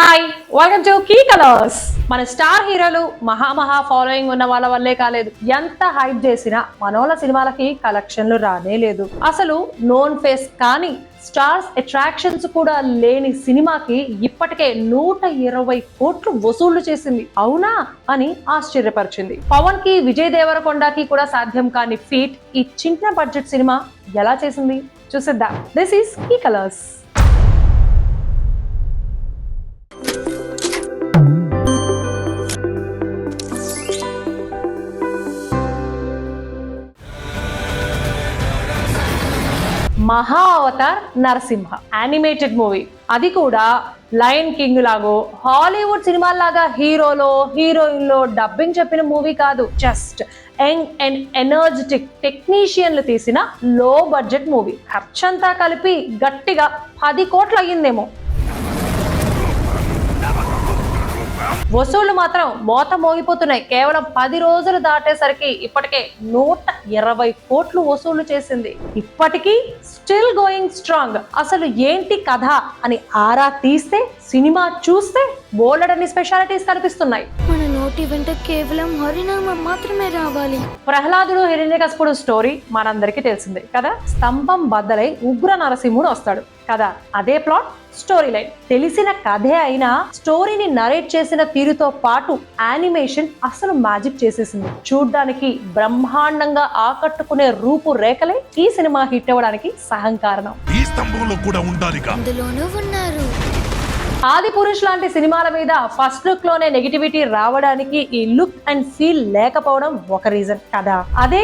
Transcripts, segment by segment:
Hi welcome to Key Colors. మన star హీరోలు మహా ఫాలోయింగ్ ఉన్న వాళ్ళ వల్లే కాలేదు, ఎంత హైప్ చేసినా మనోళ్ళ సినిమాలకి కలెక్షన్లు రానే లేదు. అసలు నోన్ ఫేస్ కానీ స్టార్స్ అట్రాక్షన్స్ కూడా లేని సినిమాకి ఇప్పటికే 120 కోట్లు వసూళ్లు చేసింది. అవునా అని ఆశ్చర్యపరిచింది. పవన్ కి, విజయ్ దేవరకొండకి కూడా సాధ్యం కాని ఫీట్ ఈ చిన్న బడ్జెట్ సినిమా ఎలా చేసింది చూసేద్దాం. This is key Colors. Maha Avatar Narasimha animated movie, అది కూడా లయన్ కింగ్ లాగో హాలీవుడ్ సినిమాల్లాగా హీరోలో హీరోయిన్లో డబ్బింగ్ చెప్పిన మూవీ కాదు. జస్ట్ యంగ్ అండ్ ఎనర్జెటిక్ టెక్నీషియన్లు తీసిన లో బడ్జెట్ మూవీ. ఖర్చంతా కలిపి గట్టిగా 10 కోట్లు అయ్యిందేమో. వసూళ్లు మాత్రం మోత మోగిపోతున్నాయి. కేవలం 10 రోజులు దాటేసరికి ఇప్పటికే 120 కోట్లు వసూళ్లు చేసింది. ఇప్పటికీ స్టిల్ గోయింగ్ స్ట్రాంగ్. అసలు ఏంటి కథ అని ఆరా తీస్తే, సినిమా చూస్తే బోలెడన్ని స్పెషాలిటీస్ కనిపిస్తున్నాయి. మన నోటి వెంట కేవలం హరినామం మాత్రమే రావాలి. ప్రహ్లాదుడు హిరణ్యకశిపుడు స్టోరీ మనందరికీ తెలిసిందే కదా. స్తంభం బద్దలై ఉగ్ర నరసింహుడు వస్తాడు కదా, అదే ప్లాట్, స్టోరీ లైన్. తెలిసిన కథే అయినా స్టోరీని నరేట్ చేసిన తీరుతో పాటు యానిమేషన్ అసలు మ్యాజిక్ చేసేసింది. చూడ్డానికి బ్రహ్మాండంగా ఆకట్టుకునే రూపు రేఖలే ఈ సినిమా హిట్ అవ్వడానికి సహం కారణం. ఈ స్తంభంలో కూడా ఉండాలి. అందులోనూ ఉన్నారు. ఆది పురుష్ లాంటి సినిమాల మీద ఫస్ట్ లుక్ లోనే నెగిటివిటీ రావడానికి ఈ లుక్ అండ్ ఫీల్ లేకపోవడం ఒక రీజన్ కదా. అదే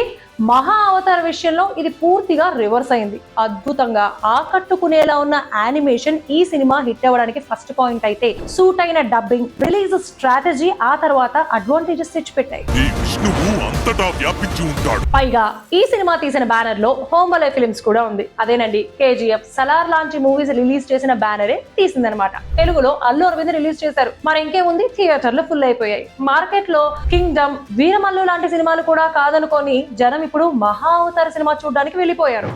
మహా అవతార్ విషయంలో ఇది పూర్తిగా రివర్స్ అయింది. అద్భుతంగా ఆకట్టుకునేలా ఉన్న యానిమేషన్ ఈ సినిమా హిట్ అవ్వడానికి ఫస్ట్ పాయింట్ అయితే, సూట్ అయిన డబ్బింగ్, రిలీజ్ స్ట్రాటజీ ఆ తర్వాత అడ్వాంటేజెస్ తెచ్చిపెట్టాయి. పైగా ఈ సినిమా తీసిన బ్యానర్ లో హోంబలే ఫిల్మ్స్ కూడా ఉంది. అదేనండి, కేజీఎఫ్, సలార్ లాంటి మూవీస్ రిలీజ్ చేసిన బ్యానరే తీసిందనమాట. తెలుగులో అల్లు అరవింద్ రిలీజ్ చేశారు. మరి ఇంకేముంది, థియేటర్లు ఫుల్ అయిపోయాయి. మార్కెట్ లో కింగ్డమ్, వీరమల్లు లాంటి సినిమాలు కూడా కాదనుకొని జనం ఇప్పుడు మహా అవతార్ సినిమా చూడడానికి వెళ్ళిపోయారు.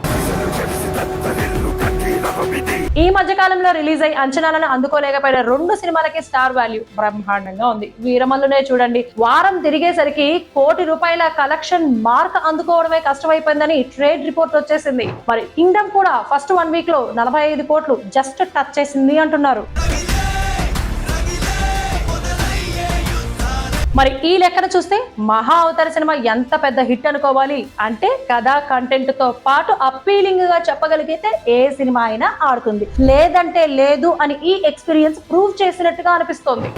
ఈ మధ్య కాలంలో రిలీజ్ అయ్యి అంచనాలను అందుకోలేకపోయిన 2 సినిమాలకి స్టార్ వాల్యూ బ్రహ్మాండంగా ఉంది. వీరమల్లునే చూడండి, వారం తిరిగేసరికి ₹1 కలెక్షన్ మార్క్ అందుకోవడమే కష్టమైపోయిందని ట్రేడ్ రిపోర్ట్ వచ్చేసింది. మరి కింగ్డమ్ కూడా ఫస్ట్ 1 వీక్ లో 45 కోట్లు జస్ట్ టచ్ చేసింది అంటున్నారు. మరి ఈ లెక్కన చూస్తే మహా అవతార్ సినిమా ఎంత పెద్ద హిట్ అనుకోవాలి అంటే, కథా కంటెంట్ తో పాటు అప్పీలింగ్ గా చెప్పగలిగితే ఏ సినిమా అయినా ఆడుతుంది, లేదంటే లేదు అని ఈ ఎక్స్పీరియన్స్ ప్రూవ్ చేసినట్టుగా అనిపిస్తోంది.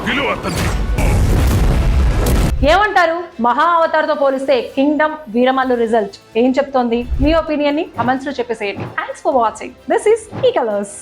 ఏమంటారు? మహా అవతార్ తో పోలిస్తే కింగ్డమ్, వీరమల్లు రిజల్ట్ ఏం చెప్తోంది? మీ ఒపీనియన్ ని కమెంట్స్ లో చెప్పేసేయండి. Thanks for watching. This is key colours.